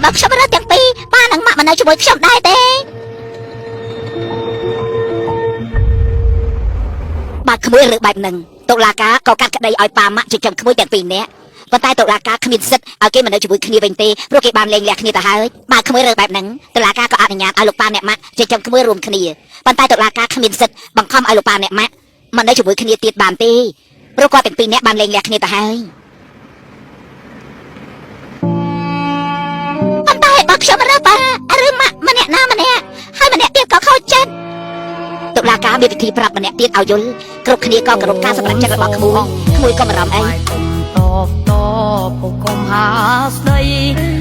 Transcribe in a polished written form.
បើខ្ញុំរើទាំងពីរប៉ានិងម៉ាក់មិននៅជាមួយខ្ញុំដែរទេបើក្មួយឬបែបហ្នឹងតុលាការក៏កាត់ក្តីឲ្យប៉ាម៉ាក់ចិញ្ចឹមក្មួយទាំងពីរនាក់ប៉ុន្តែតុលាការគ្មានសិទ្ធិឲ្យគេមិននៅជាមួយគ្នាវិញទេព្រោះគេបានលែងលះគ្នាទៅហើយបើក្មួយរើបែបហ្នឹងតុលាការក៏អនុញ្ញាតឲ្យលោកប៉ាអ្នកម៉ាក់ចិញ្ចឹមក្មួយរួមគ្នាប៉ុន្តែតុលាការគ្មានសិទ្ធិបង្ខំឲ្យលោកប៉ាអ្នកម៉ាក់មិននៅជាមួយគ្នាទៀតបានទេព្រោះគាត់ទាំងពីរនាក់បានលែងលះគ្នាទៅហើយប៉ុន្តែបើខ្ញុំរើប៉ាឬម៉ាក់ម្នាក់ណាម្នាក់ហើយម្នាក់ទៀតក៏ខូចចិត្តតុលាការមានវិធីប្រាប់ម្នាក់ទៀតឲ្យយល់គ្រប់គ្នាក៏គោរពការសម្រេចចិត្តរបស់ក្មួយក៏មិនរំអីតបពុកកុំហាស្ដី